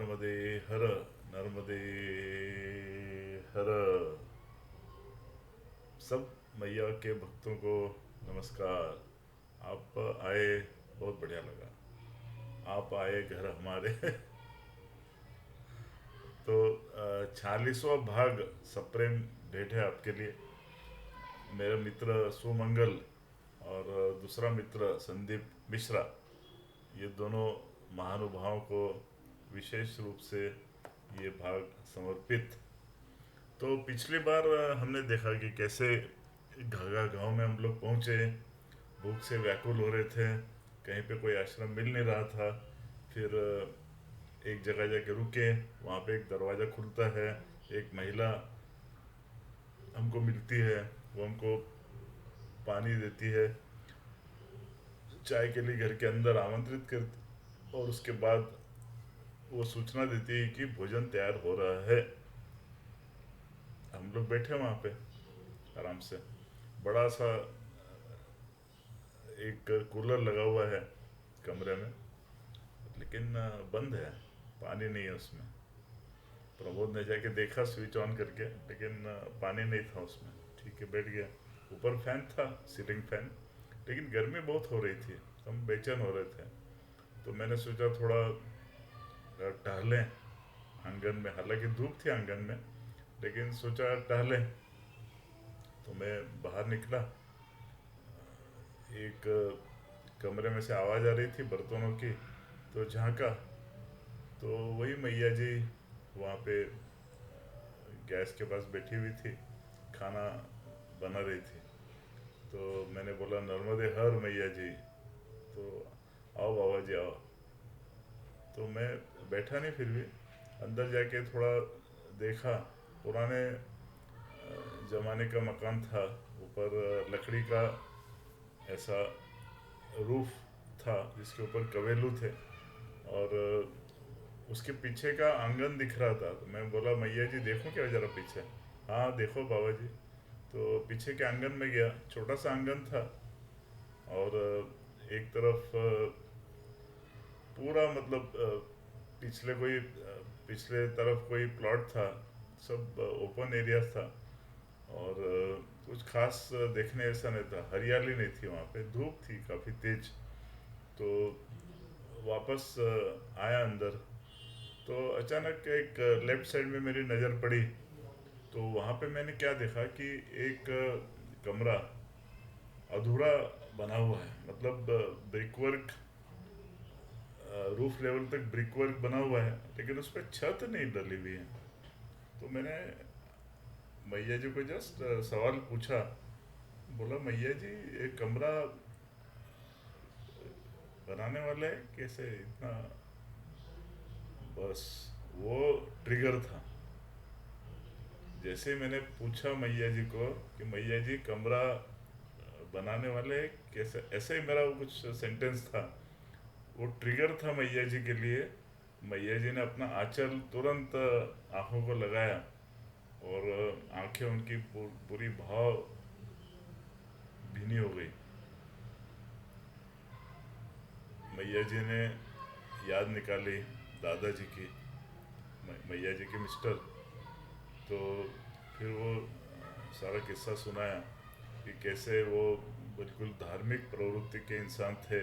नर्मदे हर, नर्मदे हर। सब मैया के भक्तों को नमस्कार। आप आए, बहुत बढ़िया लगा। आप आए घर हमारे। तो 46वां भाग सप्रेम भेंट है आपके लिए। मेरा मित्र सुमंगल और दूसरा मित्र संदीप मिश्रा, ये दोनों महानुभावों को विशेष रूप से ये भाग समर्पित। तो पिछली बार हमने देखा कि कैसे घाघा गांव में हम लोग पहुंचे, भूख से व्याकुल हो रहे थे, कहीं पे कोई आश्रम मिल नहीं रहा था। फिर एक जगह जाके रुके, वहाँ पे एक दरवाज़ा खुलता है, एक महिला हमको मिलती है, वो हमको पानी देती है, चाय के लिए घर के अंदर आमंत्रित कर, और उसके बाद वो सूचना देती है कि भोजन तैयार हो रहा है। हम लोग बैठे वहाँ पे आराम से, बड़ा सा एक कूलर लगा हुआ है कमरे में, लेकिन बंद है, पानी नहीं है उसमें। प्रमोद ने जाके देखा स्विच ऑन करके, लेकिन पानी नहीं था उसमें। ठीक है, बैठ गया। ऊपर फैन था, सीलिंग फैन, लेकिन गर्मी बहुत हो रही थी, हम बेचैन हो रहे थे। तो मैंने सोचा थोड़ा टहलें आंगन में, हालांकि धूप थी आंगन में, लेकिन सोचा टहलें। तो मैं बाहर निकला, एक कमरे में से आवाज़ आ रही थी बर्तनों की, तो झांका, तो वही मैया जी वहाँ पे गैस के पास बैठी हुई थी, खाना बना रही थी। तो मैंने बोला नर्मदे हर मैया जी। तो आओ बाबा जी आओ। तो मैं बैठा नहीं, फिर भी अंदर जाके थोड़ा देखा। पुराने ज़माने का मकान था, ऊपर लकड़ी का ऐसा रूफ था जिसके ऊपर कवेलू थे, और उसके पीछे का आंगन दिख रहा था। तो मैं बोला मैया जी देखो क्या जरा पीछे। हाँ देखो बाबा जी। तो पीछे के आंगन में गया, छोटा सा आंगन था, और एक तरफ पूरा मतलब पिछले तरफ कोई प्लॉट था, सब ओपन एरिया था, और कुछ खास देखने ऐसा नहीं था, हरियाली नहीं थी वहाँ पे, धूप थी काफ़ी तेज। तो वापस आया अंदर, तो अचानक एक लेफ्ट साइड में मेरी नज़र पड़ी। तो वहाँ पे मैंने क्या देखा कि एक कमरा अधूरा बना हुआ है, मतलब ब्रिक वर्क, रूफ लेवल तक ब्रिक वर्क बना हुआ है, लेकिन उस पर छत नहीं डली हुई है। तो मैंने मैया जी को जस्ट सवाल पूछा, बोला मैया जी ये कमरा बनाने वाले कैसे इतना। बस वो ट्रिगर था। जैसे मैंने पूछा मैया जी को कि मैया जी कमरा बनाने वाले कैसे, ऐसे ही मेरा वो कुछ सेंटेंस था, वो ट्रिगर था मैया जी के लिए। मैया जी ने अपना आंचल तुरंत आंखों को लगाया, और आंखें उनकी पूरी भाव भीनी हो गई। मैया जी ने याद निकाली दादाजी की, मैया जी के मिस्टर। तो फिर वो सारा किस्सा सुनाया कि कैसे वो बिल्कुल धार्मिक प्रवृत्ति के इंसान थे।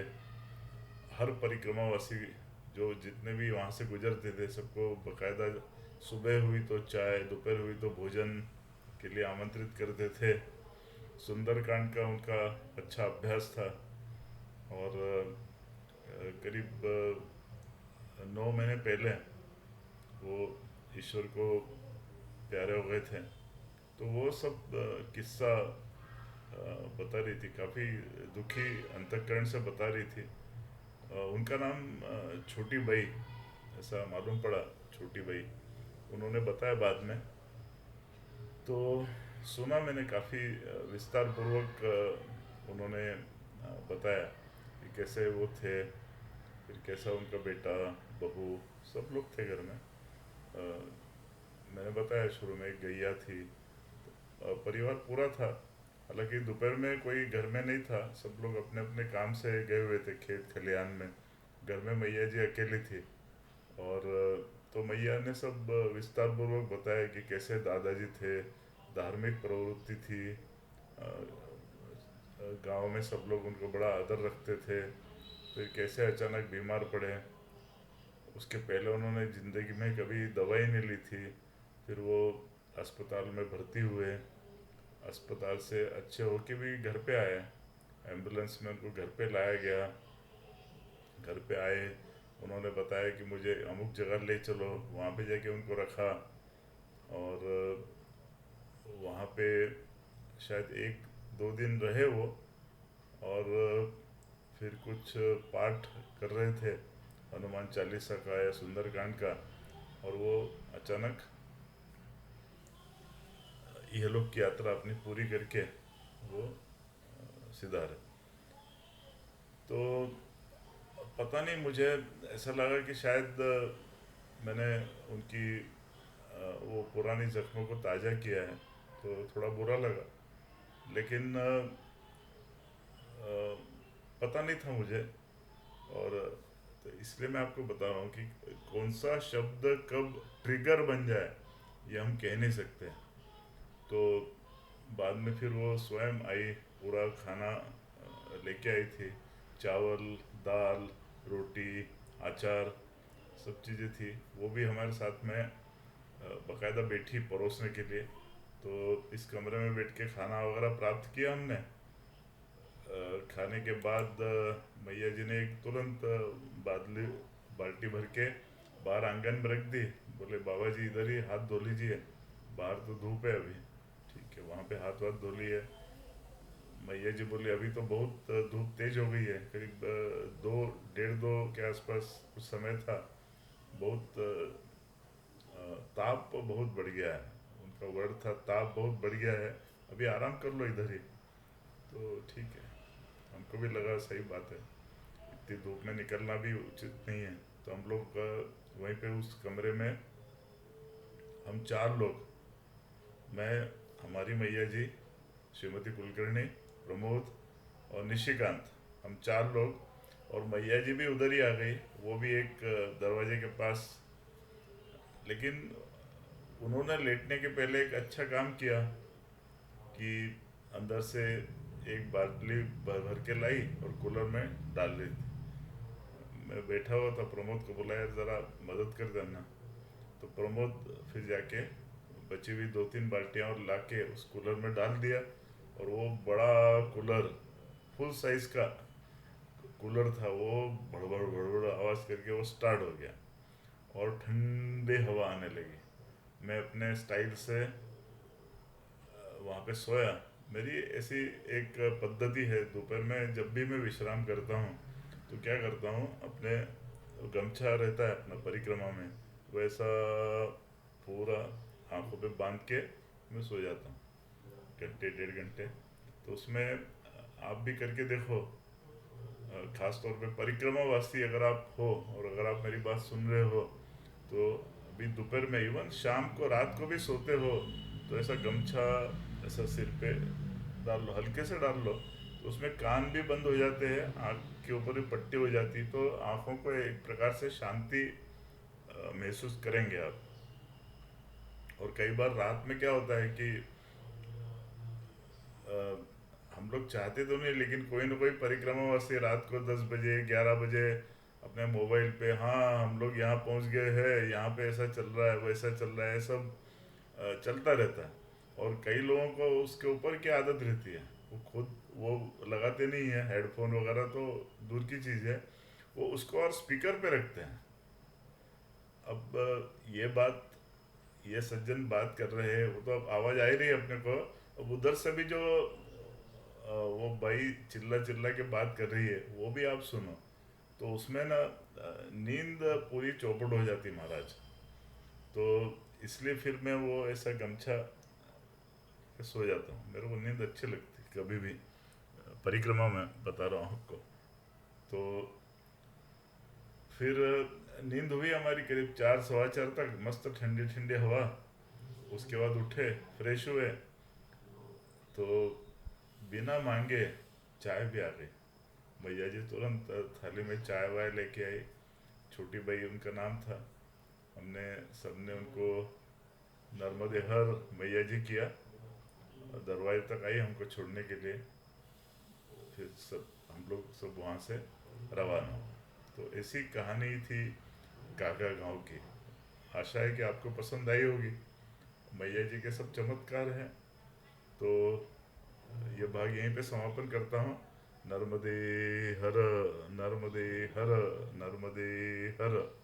हर परिक्रमावासी जो जितने भी वहाँ से गुजरते थे, सबको बकायदा सुबह हुई तो चाय, दोपहर हुई तो भोजन के लिए आमंत्रित करते थे। सुंदरकांड का उनका अच्छा अभ्यास था, और करीब 9 महीने पहले वो ईश्वर को प्यारे हो गए थे। तो वो सब किस्सा बता रही थी, काफ़ी दुखी अंतःकरण से बता रही थी। उनका नाम छोटी बाई, ऐसा मालूम पड़ा, छोटी बाई उन्होंने बताया बाद में। तो सुना मैंने काफ़ी विस्तार पूर्वक, उन्होंने बताया कि कैसे वो थे, फिर कैसा उनका बेटा, बहू, सब लोग थे घर में। मैंने बताया शुरू में एक गैया थी, परिवार पूरा था। हालांकि दोपहर में कोई घर में नहीं था, सब लोग अपने अपने काम से गए हुए थे खेत खलिहान में। घर में मैया जी अकेली थी, और तो मैया ने सब विस्तार पूर्वक बताया कि कैसे दादाजी थे, धार्मिक प्रवृत्ति थी, गांव में सब लोग उनको बड़ा आदर रखते थे, फिर कैसे अचानक बीमार पड़े, उसके पहले उन्होंने ज़िंदगी में कभी दवाई नहीं ली थी, फिर वो अस्पताल में भर्ती हुए, अस्पताल से अच्छे होके भी घर पे आए, एम्बुलेंस में उनको घर पे लाया गया, घर पे आए, उन्होंने बताया कि मुझे अमुक जगह ले चलो, वहाँ पे जाके उनको रखा, और वहाँ पे शायद एक दो दिन रहे वो, और फिर कुछ पाठ कर रहे थे हनुमान चालीसा का या सुंदरकांड का, और वो अचानक यह लोग की यात्रा अपनी पूरी करके वो सीधा रहे। तो पता नहीं, मुझे ऐसा लगा कि शायद मैंने उनकी वो पुरानी जख्मों को ताज़ा किया है, तो थोड़ा बुरा लगा, लेकिन पता नहीं था मुझे। और तो इसलिए मैं आपको बता रहा हूँ कि कौन सा शब्द कब ट्रिगर बन जाए ये हम कह नहीं सकते। तो बाद में फिर वो स्वयं आई, पूरा खाना लेके आई थी, चावल, दाल, रोटी, अचार, सब चीज़ें थी, वो भी हमारे साथ में बाकायदा बैठी परोसने के लिए। तो इस कमरे में बैठ के खाना वगैरह प्राप्त किया हमने। खाने के बाद मैया जी ने एक तुरंत बादली बाल्टी भर के बाहर आंगन में रख दी, बोले बाबा जी इधर ही हाथ धो लीजिए, बाहर तो धूप है अभी। ठीक है, वहाँ पे हाथ वाथ धो लिए। मैया जी बोली अभी तो बहुत धूप तेज हो गई है, करीब 2 डेढ़ 2 के आसपास कुछ समय था, बहुत ताप बहुत बढ़ गया है, उनका वर्ड था ताप बहुत बढ़ गया है, अभी आराम कर लो इधर ही। तो ठीक है, हमको भी लगा सही बात है, इतनी धूप में निकलना भी उचित नहीं है। तो हम लोग वहीं पे उस कमरे में हम 4 लोग, मैं, हमारी मैया जी, श्रीमती कुलकर्णी, प्रमोद और निशिकांत, हम 4 लोग, और मैया जी भी उधर ही आ गई, वो भी एक दरवाजे के पास। लेकिन उन्होंने लेटने के पहले एक अच्छा काम किया कि अंदर से एक बाल्टी भर भर के लाई और कूलर में डाल दी थी। मैं बैठा हुआ था, प्रमोद को बोला यार ज़रा मदद कर देना, तो प्रमोद फिर जाके बची हुई 2-3 बाल्टियाँ और ला के उस कूलर में डाल दिया, और वो बड़ा कूलर, फुल साइज का कूलर था, वो भड़बड़ भड़बड़ आवाज़ करके वो स्टार्ट हो गया और ठंडी हवा आने लगी। मैं अपने स्टाइल से वहाँ पे सोया। मेरी ऐसी एक पद्धति है, दोपहर में जब भी मैं विश्राम करता हूँ तो क्या करता हूँ, अपने गमछा रहता है अपना परिक्रमा में, वैसा पूरा आंखों पे बांध के मैं सो जाता हूँ 1-1.5 घंटे। तो उसमें आप भी करके देखो, खास तौर पे परिक्रमा वासी अगर आप हो और अगर आप मेरी बात सुन रहे हो, तो अभी दोपहर में, इवन शाम को, रात को भी सोते हो, तो ऐसा गमछा ऐसा सिर पे डाल लो, हल्के से डाल लो, तो उसमें कान भी बंद हो जाते हैं, आँख के ऊपर भी पट्टी हो जाती, तो आँखों को एक प्रकार से शांति महसूस करेंगे आप। और कई बार रात में क्या होता है कि अ, हम लोग चाहते तो नहीं, लेकिन कोई ना कोई परिक्रमावासी रात को 10 बजे 11 बजे अपने मोबाइल पे, हाँ हम लोग यहाँ पहुँच गए हैं, यहाँ पे ऐसा चल रहा है, वैसा चल रहा है, सब चलता रहता है। और कई लोगों को उसके ऊपर की आदत रहती है, वो खुद वो लगाते नहीं है हेडफोन वगैरह, तो दूर की चीज़ है, वो उसको और स्पीकर पे रखते हैं। अब ये बात, ये सज्जन बात कर रहे हैं, वो तो अब आवाज़ आ ही रही है अपने को, अब उधर से भी जो वो भाई चिल्ला चिल्ला के बात कर रही है वो भी आप सुनो, तो उसमें ना नींद पूरी चौपट हो जाती महाराज। तो इसलिए फिर मैं वो ऐसा गमछा के सो जाता हूँ, मेरे को नींद अच्छी लगती कभी भी, परिक्रमा में बता रहा हूँ आपको। तो फिर नींद हुई हमारी करीब 4 सवा 4 तक, मस्त ठंडी ठंडी हवा। उसके बाद उठे, फ्रेश हुए, तो बिना मांगे चाय भी आ गई। भैया जी तुरंत थाली में चाय वाय लेके आई, छोटी भाई उनका नाम था, हमने सबने उनको नर्मदे हर मैया जी किया और दरवाजे तक आई हमको छोड़ने के लिए। फिर सब हम लोग सब वहाँ से रवाना। तो ऐसी कहानी थी काका गांव की। आशा है कि आपको पसंद आई होगी। मैया जी के सब चमत्कार हैं। तो ये भाग यहीं पे समापन करता हूँ। नर्मदे हर, नर्मदे हर, नर्मदे हर।